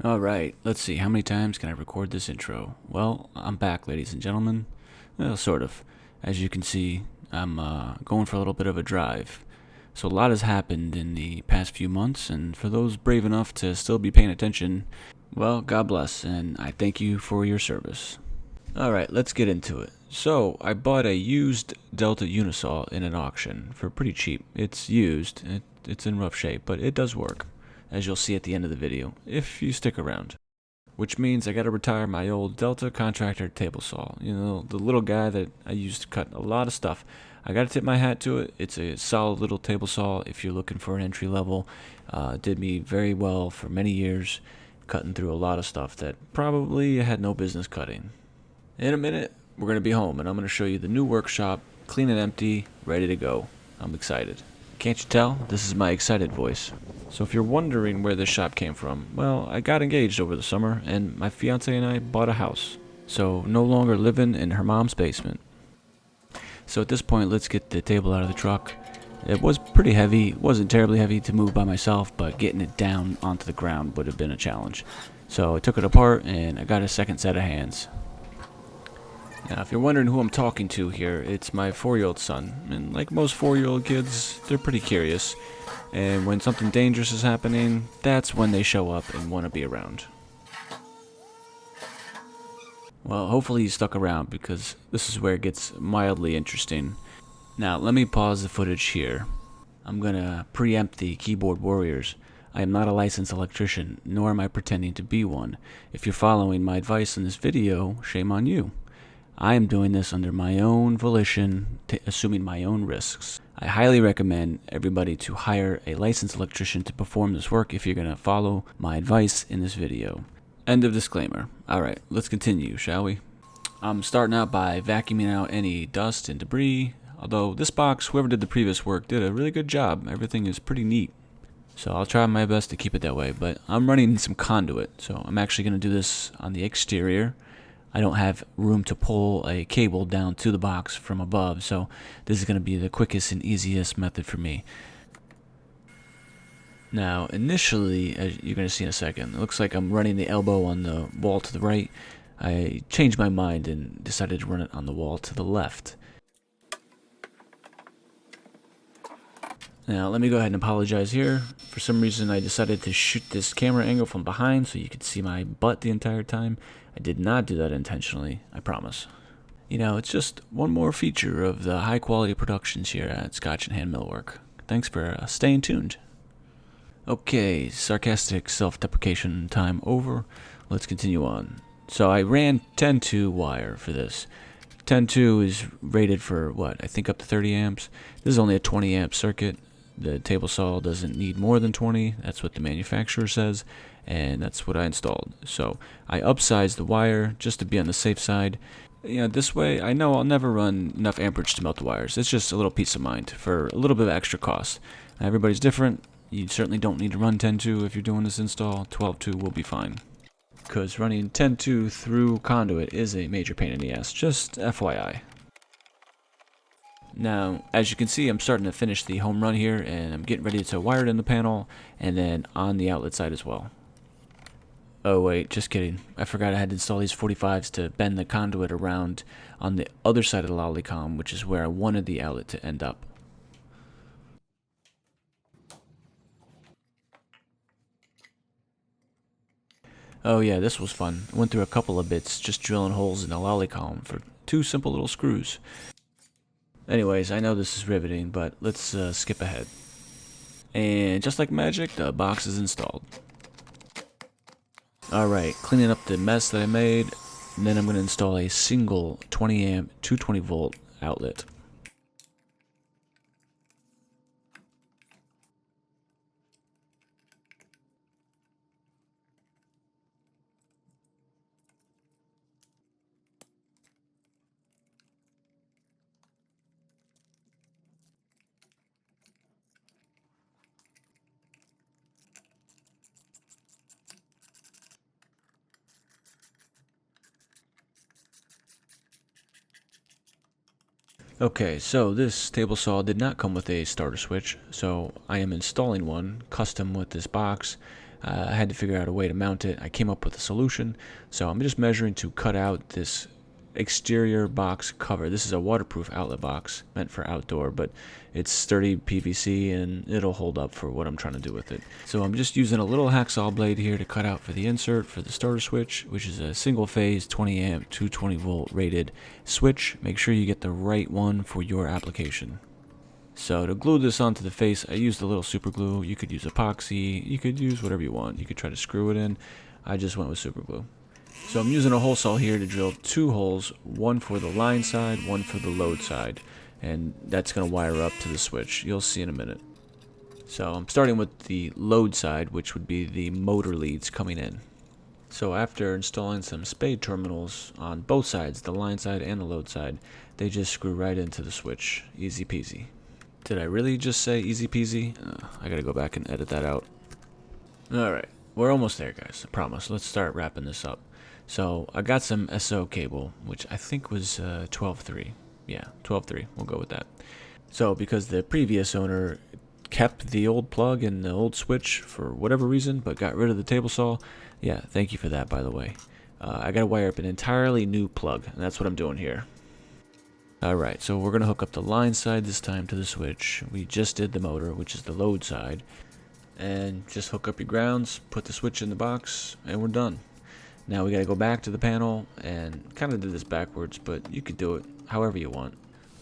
Alright, let's see, how many times can I record this intro? Well, I'm back, ladies and gentlemen. Well, sort of. As you can see, I'm going for a little bit of a drive. So a lot has happened in the past few months, and for those brave enough to still be paying attention, well, God bless, and I thank you for your service. Alright, let's get into it. So, I bought a used Delta Unisaw in an auction for pretty cheap. It's used, it's in rough shape, but it does work, as you'll see at the end of the video, if you stick around. Which means I gotta retire my old Delta contractor table saw. You know, the little guy that I used to cut a lot of stuff. I gotta tip my hat to it. It's a solid little table saw if you're looking for an entry level. Did me very well for many years, cutting through a lot of stuff that probably I had no business cutting. In a minute, we're going to be home, and I'm going to show you the new workshop, clean and empty, ready to go. I'm excited. Can't you tell? This is my excited voice. So if you're wondering where this shop came from, well, I got engaged over the summer, and my fiance and I bought a house. So no longer living in her mom's basement. So at this point, let's get the table out of the truck. It was pretty heavy. It wasn't terribly heavy to move by myself, but getting it down onto the ground would have been a challenge. So I took it apart, and I got a second set of hands. Now, if you're wondering who I'm talking to here, it's my 4-year-old son. And like most 4-year-old kids, they're pretty curious. And when something dangerous is happening, that's when they show up and want to be around. Well, hopefully you stuck around because this is where it gets mildly interesting. Now, let me pause the footage here. I'm gonna preempt the keyboard warriors. I am not a licensed electrician, nor am I pretending to be one. If you're following my advice in this video, shame on you. I am doing this under my own volition, assuming my own risks. I highly recommend everybody to hire a licensed electrician to perform this work if you're going to follow my advice in this video. End of disclaimer. Alright, let's continue, shall we? I'm starting out by vacuuming out any dust and debris, although this box, whoever did the previous work, did a really good job. Everything is pretty neat. So I'll try my best to keep it that way, but I'm running some conduit, so I'm actually going to do this on the exterior. I don't have room to pull a cable down to the box from above, so this is going to be the quickest and easiest method for me. Now, initially, as you're going to see in a second, it looks like I'm running the elbow on the wall to the right. I changed my mind and decided to run it on the wall to the left. Now, let me go ahead and apologize here. For some reason, I decided to shoot this camera angle from behind so you could see my butt the entire time. I did not do that intentionally, I promise. You know, it's just one more feature of the high-quality productions here at Scotch and Hand Millwork. Thanks for staying tuned. Okay, sarcastic self-deprecation time over. Let's continue on. So I ran 10-2 wire for this. 10-2 is rated for, what, I think up to 30 amps. This is only a 20 amp circuit. The table saw doesn't need more than 20. That's what the manufacturer says, and that's what I installed. So I upsized the wire just to be on the safe side. You know, this way I know I'll never run enough amperage to melt the wires. It's just a little peace of mind for a little bit of extra cost. Everybody's different. You certainly don't need to run 10-2 if you're doing this install. 12-2 will be fine. Because running 10-2 through conduit is a major pain in the ass. Just FYI. Now, as you can see, I'm starting to finish the home run here, and I'm getting ready to wire it in the panel, and then on the outlet side as well. Oh wait, just kidding. I forgot I had to install these 45s to bend the conduit around on the other side of the lolicom, which is where I wanted the outlet to end up. Oh yeah, this was fun. I went through a couple of bits just drilling holes in the lolicom for 2 simple little screws. Anyways, I know this is riveting, but let's skip ahead. And just like magic, the box is installed. Alright, cleaning up the mess that I made, and then I'm going to install a single 20 amp 220 volt outlet. Okay, so this table saw did not come with a starter switch, so I am installing one custom with this box. I had to figure out a way to mount it. I came up with a solution. So I'm just measuring to cut out this exterior box cover. This is a waterproof outlet box meant for outdoor, but it's sturdy PVC and it'll hold up for what I'm trying to do with it. So I'm just using a little hacksaw blade here to cut out for the insert for the starter switch, which is a single phase 20 amp 220 volt rated switch. Make sure you get the right one for your application. So to glue this onto the face, I used a little super glue. You could use epoxy, you could use whatever you want. You could try to screw it in. I just went with super glue. So I'm using a hole saw here to drill 2 holes, one for the line side, one for the load side, and that's going to wire up to the switch. You'll see in a minute. So I'm starting with the load side, which would be the motor leads coming in. So after installing some spade terminals on both sides, the line side and the load side, they just screw right into the switch. Easy peasy. Did I really just say easy peasy? I gotta go back and edit that out. Alright, we're almost there, guys. I promise. Let's start wrapping this up. So I got some SO cable, which I think was 12.3. Yeah, 12.3. We'll go with that. So because the previous owner kept the old plug and the old switch for whatever reason, but got rid of the table saw, yeah, thank you for that, by the way. I got to wire up an entirely new plug, and that's what I'm doing here. Alright, so we're going to hook up the line side this time to the switch. We just did the motor, which is the load side. And just hook up your grounds, put the switch in the box, and we're done. Now we got to go back to the panel and kind of do this backwards, but you could do it however you want.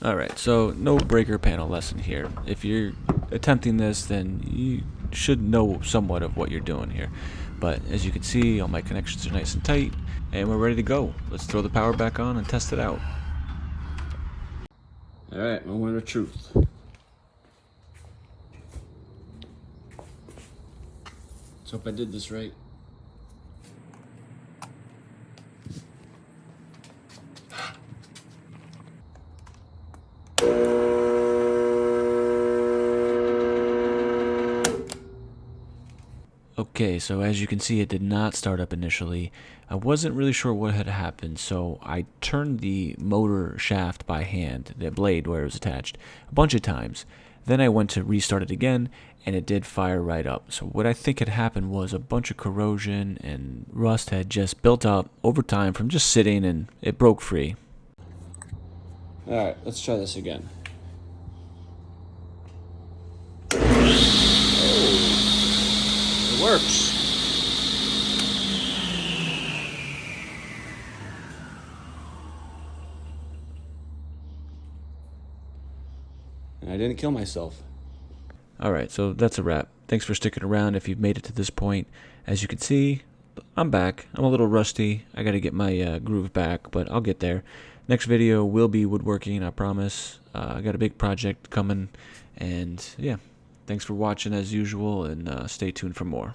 Alright, so no breaker panel lesson here. If you're attempting this, then you should know somewhat of what you're doing here. But as you can see, all my connections are nice and tight, and we're ready to go. Let's throw the power back on and test it out. Alright, moment of truth. Let's hope I did this right. Okay, so as you can see, it did not start up initially. I wasn't really sure what had happened, so I turned the motor shaft by hand, the blade where it was attached, a bunch of times. Then I went to restart it again, and it did fire right up. So what I think had happened was a bunch of corrosion and rust had just built up over time from just sitting, and it broke free. Alright, let's try this again. Works. And I didn't kill myself. Alright, so that's a wrap. Thanks for sticking around if you've made it to this point. As you can see, I'm back. I'm a little rusty. I gotta get my groove back, but I'll get there. Next video will be woodworking, I promise. I got a big project coming, and yeah. Thanks for watching as usual, and stay tuned for more.